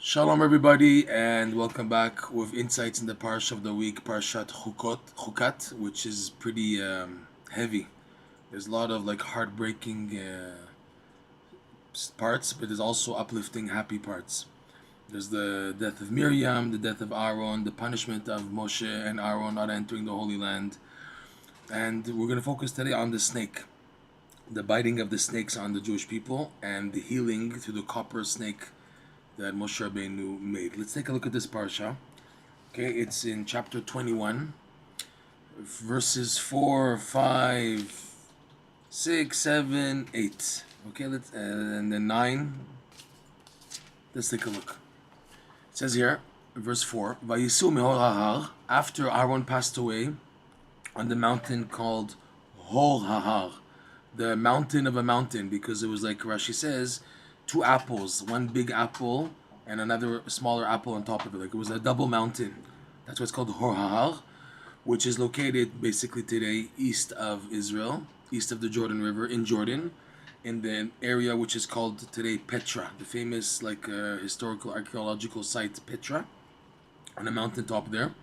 Shalom, everybody, and welcome back with insights in the Parsha of the week, Parshat Chukat, which is pretty heavy. There's a lot of heartbreaking parts, but there's also uplifting, happy parts. There's the death of Miriam, the death of Aaron, the punishment of Moshe and Aaron not entering the Holy Land, and we're going to focus today on the snake, the biting of the snakes on the Jewish people, and the healing through the copper snake that Moshe Rabbeinu made. Let's take a look at this parsha. Okay, it's in chapter 21, verses 4, 5, 6, 7, 8. Okay, and then 9. Let's take a look. It says here, verse 4, Vayisu mehor hahar, after Aaron passed away on the mountain called Hor Hahar, the mountain of a mountain, because it was like Rashi says, two apples, one big apple and another smaller apple on top of it. Like it was a double mountain. That's why it's called Hor Hahar, which is located basically today east of Israel, east of the Jordan River in Jordan, in the area which is called today Petra, the famous historical archaeological site Petra, on a mountaintop there.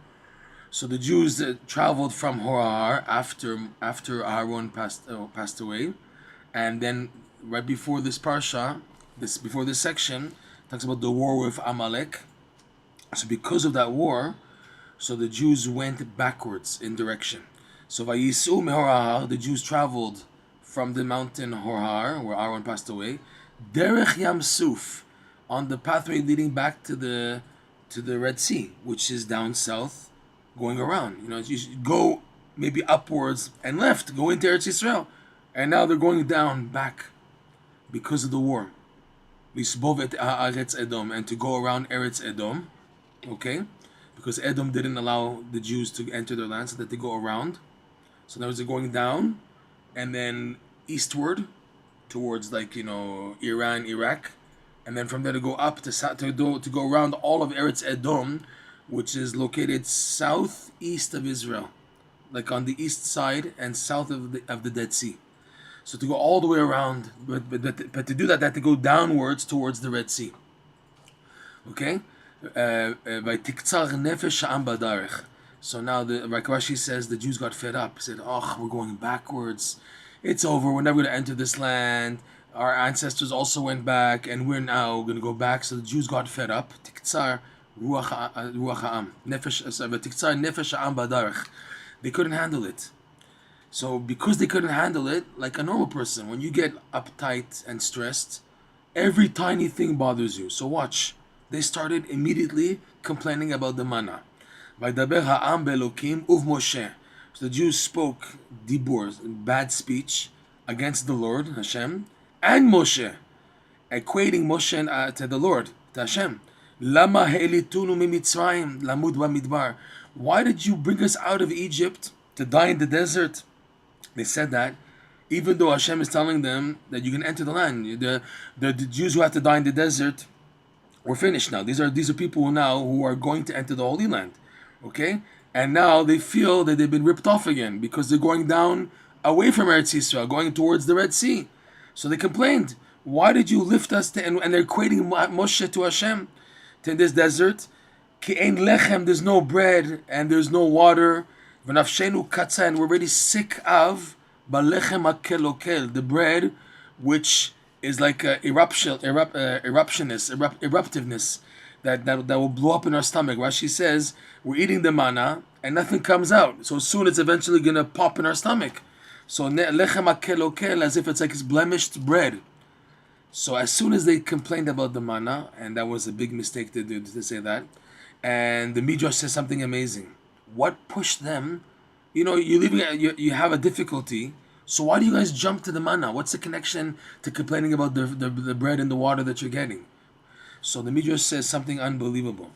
So the Jews traveled from Hor Hahar after Aaron passed away, and then right before this parsha, before this section, talks about the war with Amalek. So because of that war, so the Jews went backwards in direction. So Vayisu mehor hahar, the Jews traveled from the mountain Hor Hahar, where Aaron passed away, derech Yam Suf, on the pathway leading back to the Red Sea, which is down south, going around. You should go maybe upwards and left, go into Eretz Yisrael, and now they're going down back because of the war. Lisbov et Eretz Edom, and to go around Eretz Edom, okay? Because Edom didn't allow the Jews to enter their land, so that they go around. So now they're going down, and then eastward, towards Iran, Iraq, and then from there to go up to go around all of Eretz Edom, which is located southeast of Israel, like on the east side and south of the Dead Sea. So to go all the way around, but to do that, they had to go downwards towards the Red Sea. Okay? So now, like Rashi says, the Jews got fed up. Said, "Oh, we're going backwards. It's over. We're never going to enter this land. Our ancestors also went back, and we're now going to go back." So the Jews got fed up. They couldn't handle it. So because they couldn't handle it, like a normal person, when you get uptight and stressed, every tiny thing bothers you. So watch. They started immediately complaining about the manna. Vaydaber ha'am be'elokim uv Moshe. So the Jews spoke dibur, bad speech, against the Lord, Hashem, and Moshe, equating Moshe to the Lord, to Hashem. Lama he'elitunu mimitzrayim lamud bamidbar. Why did you bring us out of Egypt to die in the desert? They said that, even though Hashem is telling them that you can enter the land. The Jews who have to die in the desert were finished now. These are people who are going to enter the Holy Land. Okay? And now they feel that they've been ripped off again because they're going down away from Eretz Yisrael, going towards the Red Sea. So they complained, why did you lift us and they're equating Moshe to Hashem, to this desert. Ki ein lechem, there's no bread and there's no water. V'nafshenu katza, and we're already sick of balechem hakelokel, the bread which is like eruptiveness that will blow up in our stomach. Rashi says we're eating the manna and nothing comes out. So soon it's eventually gonna pop in our stomach. So lechem hakelokel, as if it's like it's blemished bread. So as soon as they complained about the manna, and that was a big mistake to do, to say that, and the Midrash says something amazing. What pushed them? You have a difficulty. So why do you guys jump to the manna? What's the connection to complaining about the bread and the water that you're getting? So the Midrash says something unbelievable.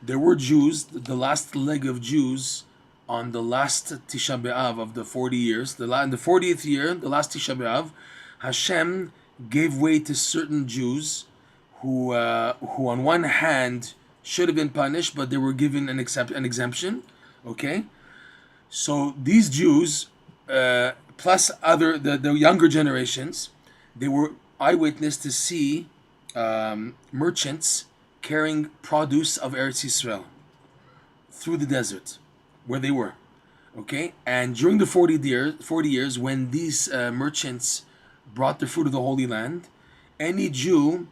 There were Jews, the last leg of Jews, on the last Tisha B'Av of the 40 years. In the 40th year, the last Tisha B'Av, Hashem gave way to certain Jews who on one hand should have been punished, but they were given an exemption. Okay, so these Jews, plus the younger generations, they were eyewitness to see merchants carrying produce of Eretz Yisrael through the desert where they were. Okay, and during the 40 years when these merchants brought the fruit of the Holy Land, any Jew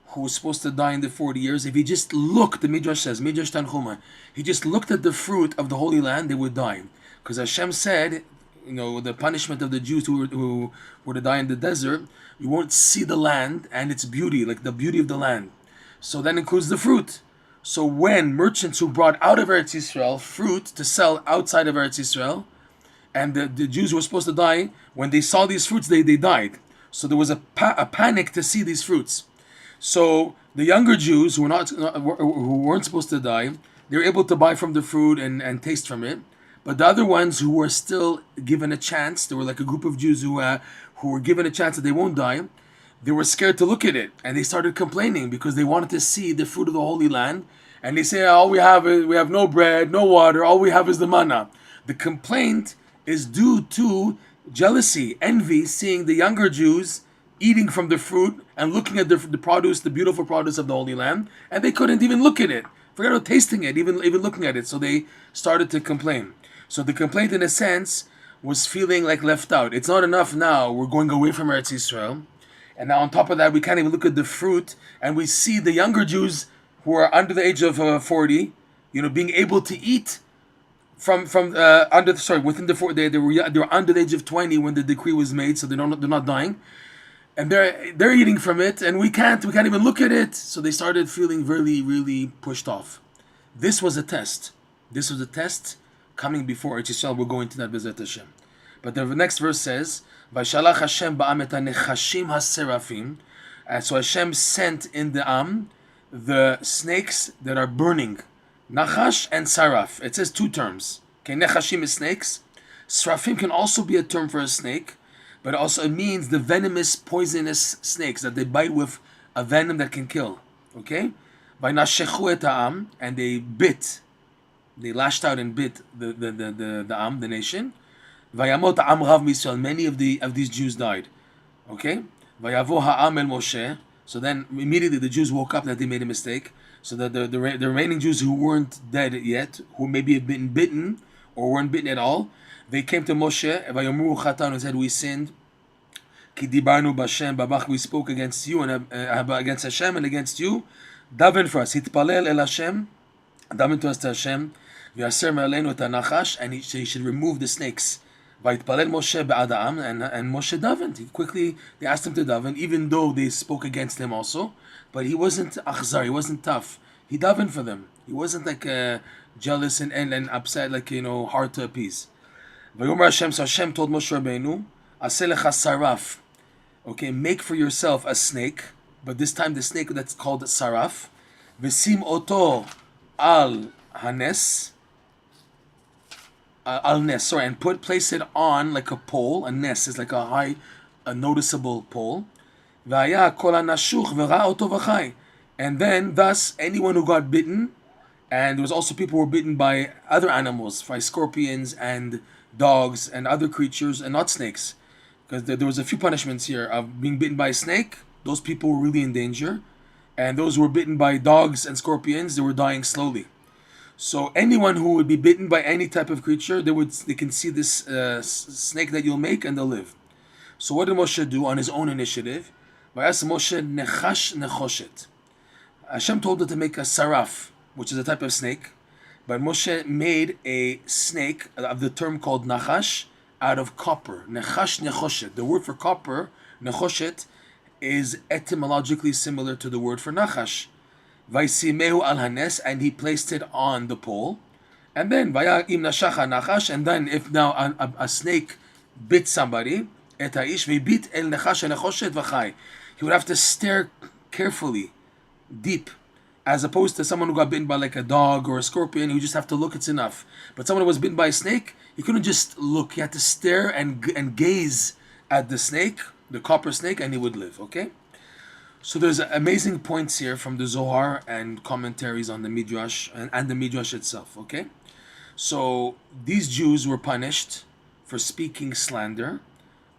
who was supposed to die in the 40 years, if he just looked, the Midrash says, Midrash Tanchuma, he just looked at the fruit of the Holy Land, they would die. Because Hashem said, the punishment of the Jews who were to die in the desert, you won't see the land and its beauty, like the beauty of the land. So that includes the fruit. So when merchants who brought out of Eretz Yisrael fruit to sell outside of Eretz Yisrael, and the Jews who were supposed to die, when they saw these fruits, they died. So there was a panic to see these fruits. So the younger Jews who weren't supposed to die, they were able to buy from the fruit and taste from it. But the other ones who were still given a chance, there were like a group of Jews who were given a chance that they won't die. They were scared to look at it, and they started complaining because they wanted to see the fruit of the Holy Land. And they say, all we have no bread, no water, all we have is the manna. The complaint is due to jealousy, envy, seeing the younger Jews eating from the fruit and looking at the produce, the beautiful produce of the Holy Land, and they couldn't even look at it. Forget about tasting it, even looking at it. So they started to complain. So the complaint, in a sense, was feeling like left out. It's not enough now. We're going away from Eretz Yisrael. And now on top of that, we can't even look at the fruit, and we see the younger Jews who are under the age of 40, being able to eat within the 40. They were under the age of 20 when the decree was made, so they're not dying, and they're eating from it, and we can't even look at it. So they started feeling really, really pushed off. This was a test. This was a test coming before Eretz Yisrael. We'll go into that B'ezrat Hashem. But the next verse says, "Vayishalach Hashem ba'am et hanechashim haserafim." So Hashem sent in the Am the snakes that are burning, Nechash and Saraf. It says two terms. Okay, Nechashim is snakes. Sarafim can also be a term for a snake, but also it means the venomous, poisonous snakes that they bite with a venom that can kill. Okay, Vaynashechu et ha'am, and they lashed out and bit the Am, the nation. Vayamot ha'am rav misrael, many of these Jews died. Okay, Vayavo ha'am el Moshe. So then immediately the Jews woke up that they made a mistake. So that the remaining Jews who weren't dead yet, who maybe had been bitten or weren't bitten at all, they came to Moshe. Vayomru chatan, and said, we sinned. Ki dibarnu b'Hashem babach, we spoke against you and against Hashem and against you. Daven for us. Hitpalel el Hashem. Daven to us to Hashem. V'yaser me'aleinu et Nechash, and he should remove the snakes. Vayitpalel Moshe ba'adam, and Moshe davened. They asked him to daven, even though they spoke against him also. But he wasn't achzar, he wasn't tough. He davened for them. He wasn't like jealous and upset, hard to appease. Vayomer Hashem, so Hashem told Moshe Rabbeinu, Aseh lecha saraf. Okay, make for yourself a snake, but this time the snake that's called saraf. V'sim oto al hanes. And place it on like a pole. A nes is like a noticeable pole. And then thus anyone who got bitten, and there was also people who were bitten by other animals, by scorpions and dogs and other creatures, and not snakes, because there was a few punishments here of being bitten by a snake. Those people were really in danger, and those who were bitten by dogs and scorpions, they were dying slowly. So anyone who would be bitten by any type of creature, they can see this snake that you'll make, and they'll live. So what did Moshe do on his own initiative? Moshe Nechash nechoshet. Hashem told him to make a saraf, which is a type of snake, but Moshe made a snake of the term called Nechash out of copper. Nechash nechoshet. The word for copper, nechoshet, is etymologically similar to the word for Nechash. Vaisimehu al hanes, and he placed it on the pole. And then vaya im nashacha Nechash, and then if now a snake bit somebody, et haish v'bit el Nechash nechoshet v'chai. He would have to stare carefully, deep, as opposed to someone who got bitten by like a dog or a scorpion. You just have to look, it's enough. But someone who was bitten by a snake, he couldn't just look. He had to stare and gaze at the snake, the copper snake, and he would live. Okay. So there's amazing points here from the Zohar and commentaries on the Midrash and the Midrash itself, okay? So these Jews were punished for speaking slander,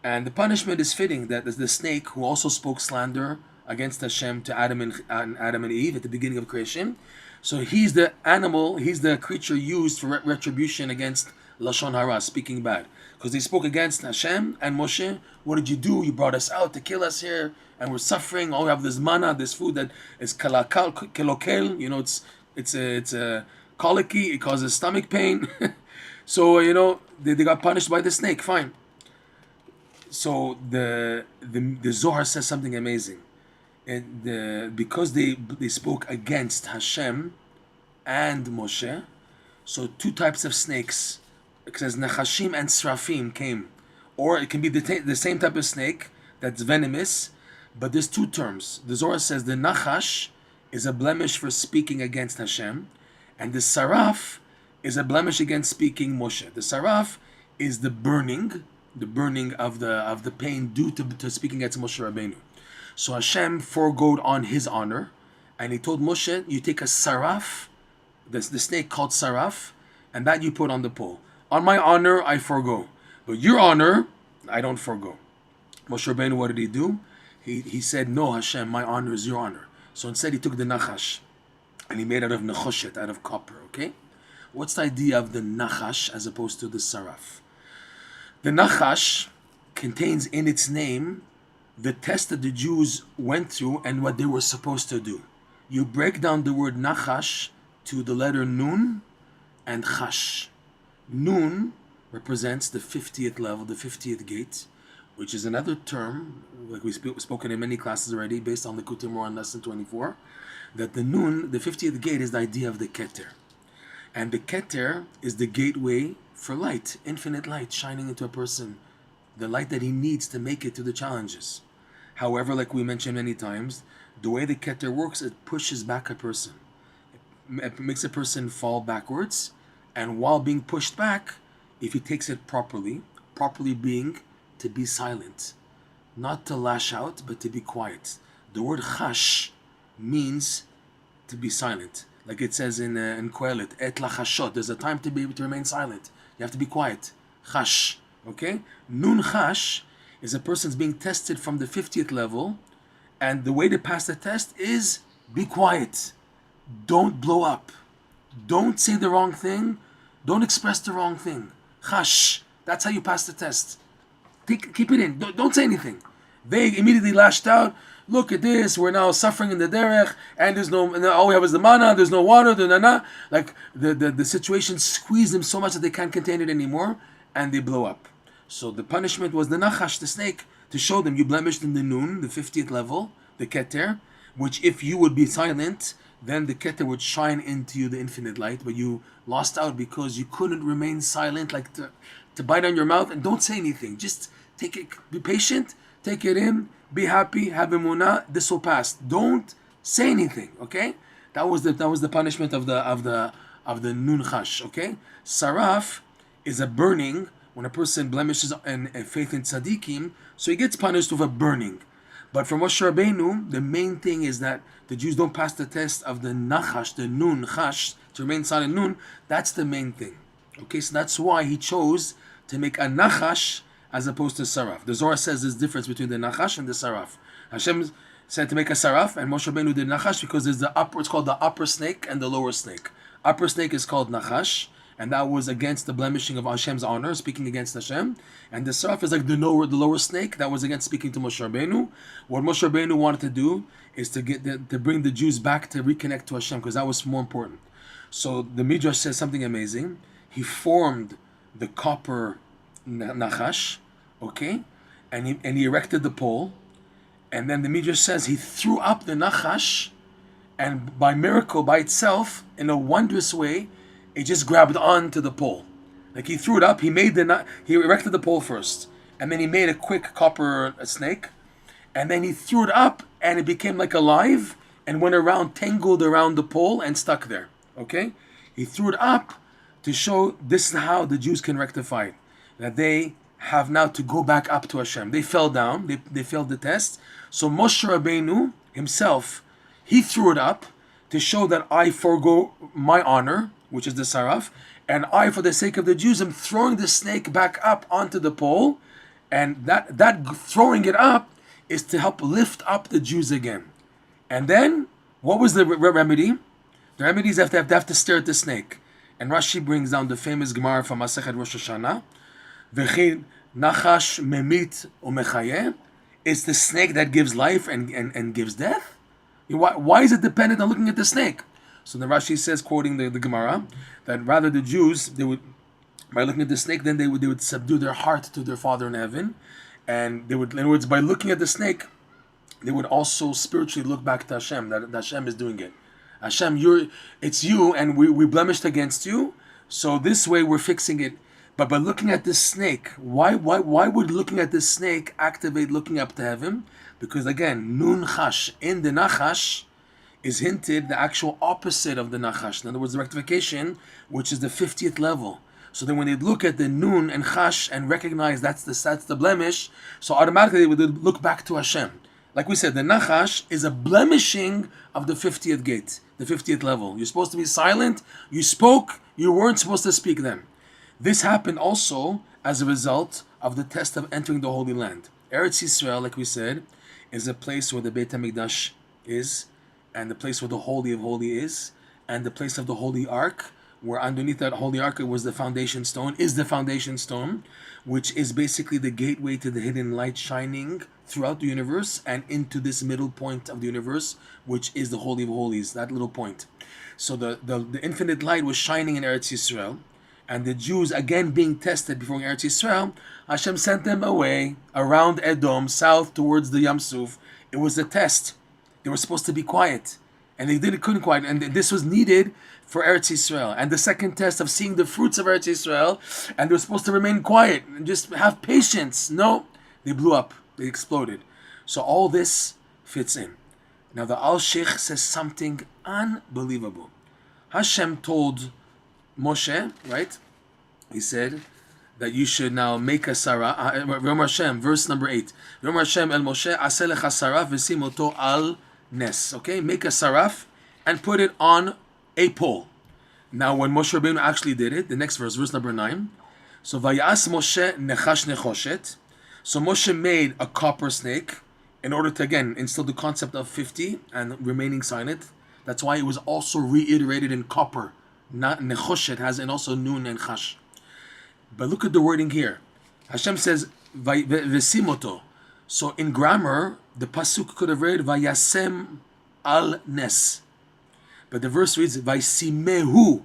and the punishment is fitting that the snake, who also spoke slander against Hashem to Adam and Eve at the beginning of creation. So he's the animal, he's the creature used for retribution against Lashon Hara, speaking bad. Because they spoke against Hashem and Moshe. What did you do? You brought us out to kill us here, and we're suffering. Oh, we have this manna, this food that is kelokel. You know, it's a colicky. It causes stomach pain. So they got punished by the snake. Fine. So the Zohar says something amazing, and because they spoke against Hashem and Moshe, so two types of snakes. It says Nechashim and Srafim came, or it can be the same type of snake that's venomous, but there's two terms. The Zohar says the Nechash is a blemish for speaking against Hashem, and the Saraf is a blemish against speaking Moshe. The Saraf is the burning of the pain due to speaking against Moshe Rabbeinu. So Hashem foregoed on his honor, and he told Moshe, you take a Saraf, the snake called Saraf, and that you put on the pole. On my honor, I forego. But your honor, I don't forego. Moshe Rabbeinu, what did he do? He said, no, Hashem, my honor is your honor. So instead he took the Nechash, and he made out of Nechoshet, out of copper, okay? What's the idea of the Nechash as opposed to the Saraf? The Nechash contains in its name the test that the Jews went through and what they were supposed to do. You break down the word Nechash to the letter Nun and Chash. Nun represents the 50th level, the 50th gate, which is another term, like we've spoken in many classes already, based on Likutey Moharan lesson 24, that the Nun, the 50th gate, is the idea of the Keter. And the Keter is the gateway for light, infinite light shining into a person, the light that he needs to make it to the challenges. However, like we mentioned many times, the way the Keter works, it pushes back a person. It makes a person fall backwards, and while being pushed back, if he takes it properly being to be silent, not to lash out, but to be quiet. The word chash means to be silent. Like it says in Kohelet, et lachashot, there's a time to be able to remain silent. You have to be quiet. Chash, okay? Nun chash is a person's being tested from the 50th level, and the way to pass the test is be quiet. Don't blow up. Don't say the wrong thing. Don't express the wrong thing. Chash. That's how you pass the test. Keep it in. Don't say anything. They immediately lashed out. Look at this. We're now suffering in the derech, and there's no. And all we have is the manna. There's no water. Like the situation squeezed them so much that they can't contain it anymore, and they blow up. So the punishment was the Nechash, the snake, to show them you blemished in the Nun, the 50th level, the Keter, which if you would be silent, then the Keter would shine into you the infinite light, but you lost out because you couldn't remain silent, like to bite on your mouth and don't say anything. Just take it, be patient, take it in, be happy, have emunah. This will pass. Don't say anything. Okay, that was the punishment of the Nun Chash. Okay, Saraf is a burning when a person blemishes in faith in tzaddikim, so he gets punished with a burning. But for Moshe Rabbeinu, the main thing is that the Jews don't pass the test of the Nechash, the Nun, Chash, to remain silent Nun. That's the main thing. Okay, so that's why he chose to make a Nechash as opposed to Saraf. The Zohar says there's difference between the Nechash and the Saraf. Hashem said to make a Saraf, and Moshe Rabbeinu did Nechash because there's it's called the upper snake and the lower snake. Upper snake is called Nechash, and that was against the blemishing of Hashem's honor, speaking against Hashem. And the Saraf is like the lower snake, that was against speaking to Moshe Rabbeinu. What Moshe Rabbeinu wanted to do is to bring the Jews back to reconnect to Hashem, because that was more important. So the Midrash says something amazing. He formed the copper Nechash, okay, and he erected the pole, and then the Midrash says he threw up the Nechash, and by miracle, by itself, in a wondrous way, it just grabbed onto the pole. Like he threw it up, he erected the pole first, and then he made a quick copper snake, and then he threw it up, and it became like alive, and went around, tangled around the pole, and stuck there. Okay? He threw it up to show this is how the Jews can rectify it. That they have now to go back up to Hashem. They fell down, they failed the test. So Moshe Rabbeinu himself, he threw it up to show that I forego my honor, which is the Saraf, and I, for the sake of the Jews, am throwing the snake back up onto the pole, and that throwing it up is to help lift up the Jews again. And then, what was the remedy? The remedy is they have to stare at the snake. And Rashi brings down the famous Gemara from Masechet Rosh Hashanah. V'chein Nechash memit umechayeh. It's the snake that gives life and gives death. Why is it dependent on looking at the snake? So the Rashi says, quoting the Gemara, that rather the Jews, they would, by looking at the snake, then they would subdue their heart to their Father in heaven, and they would, in other words, by looking at the snake, they would also spiritually look back to Hashem, that Hashem is doing it. Hashem, it's you, and we blemished against you, so this way we're fixing it. But by looking at this snake, why would looking at this snake activate looking up to heaven? Because again, Nun Chash, in the Nechash, is hinted the actual opposite of the Nechash. In other words, the rectification, which is the 50th level. So then when they look at the Nun and Chash and recognize that's the blemish, so automatically they would look back to Hashem. Like we said, the Nechash is a blemishing of the 50th gate, the 50th level. You're supposed to be silent, you spoke, you weren't supposed to speak then. This happened also as a result of the test of entering the Holy Land. Eretz Yisrael, like we said, is a place where the Beit HaMikdash is, and the place where the Holy of Holy is, and the place of the Holy Ark, where underneath that Holy Ark was the foundation stone, which is basically the gateway to the hidden light shining throughout the universe and into this middle point of the universe, which is the Holy of Holies, that little point. So the infinite light was shining in Eretz Yisrael, and the Jews, again being tested before Eretz Yisrael, Hashem sent them away around Edom, south towards the Yam Suf. It was a test. They were supposed to be quiet, and they couldn't quiet, and this was needed for Eretz Yisrael. And the second test of seeing the fruits of Eretz Yisrael, and they were supposed to remain quiet and just have patience. No, they blew up. They exploded. So all this fits in. Now the Al-Sheikh says something unbelievable. Hashem told Moshe, right? He said that you should now make a sarah. V'yomer Hashem, verse number 8. V'yomer Hashem el Moshe, aseh lecha saraf v'sim oto al nes. Okay, make a saraf and put it on a pole. Now, when Moshe Rabbeinu actually did it, the next verse, verse number 9. So vayas Moshe nechash nechoshet. So Moshe made a copper snake in order to again instill the concept of 50 and remaining silent. That's why it was also reiterated in copper. Not Nechoshet has, and also Nun and Chash. But look at the wording here. Hashem says Vesimoto. So in grammar, the pasuk could have read Vayasem al Nes, but the verse reads Vaisimehu,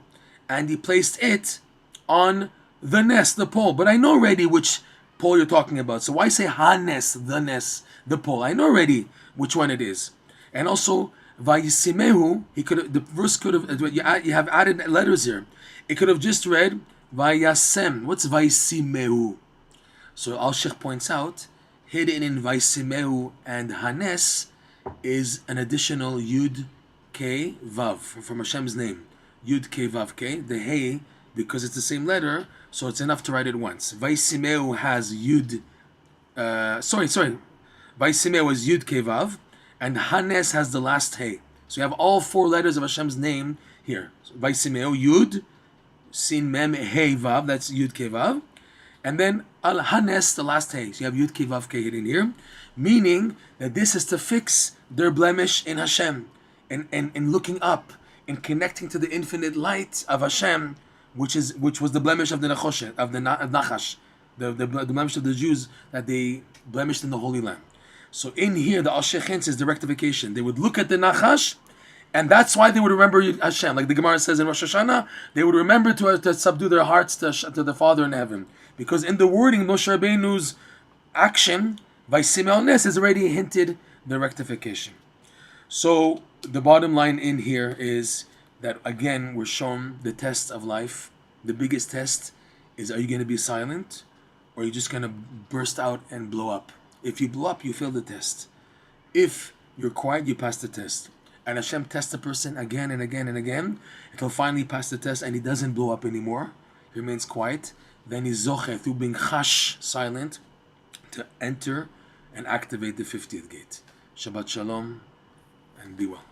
and he placed it on the Nes, the pole. But I know already which pole you're talking about. So why say Hanes, the Nes, the pole? I know already which one it is. And also Vayisimehu, the verse could have, you have added letters here. It could have just read Vayasem. What's Vayisimehu? So Al-Sheikh points out, hidden in Vayisimehu and Hanes is an additional Yud K Vav from Hashem's name. Yud K Vav K. The Hey, because it's the same letter, so it's enough to write it once. Vayisimehu has Yud. Vayisimehu is Yud K Vav. And Hanes has the last Hey. So you have all four letters of Hashem's name here. So, Vaysimeo, Yud, Sin Mem Hey Vav, that's Yud Ke Vav. And then Al Hanes, the last Hey. So you have Yud Ke Vav Ke hidden here. Meaning that this is to fix their blemish in Hashem. And looking up and connecting to the infinite light of Hashem, which was the blemish of the Nechash, of Nechash, the blemish of the Jews that they blemished in the Holy Land. So in here, the Al-Sheikh is the rectification. They would look at the Nechash, and that's why they would remember Hashem. Like the Gemara says in Rosh Hashanah, they would remember to subdue their hearts to the Father in heaven. Because in the wording, Moshe Rabbeinu's action, Vaysimei Nes, is already hinted the rectification. So the bottom line in here is that, again, we're shown the test of life. The biggest test is, are you going to be silent, or are you just going to burst out and blow up? If you blow up, you fail the test. If you're quiet, you pass the test. And Hashem tests the person again and again and again until finally pass the test and he doesn't blow up anymore. He remains quiet. Then he's zoche through being chash, silent, to enter and activate the 50th gate. Shabbat shalom and be well.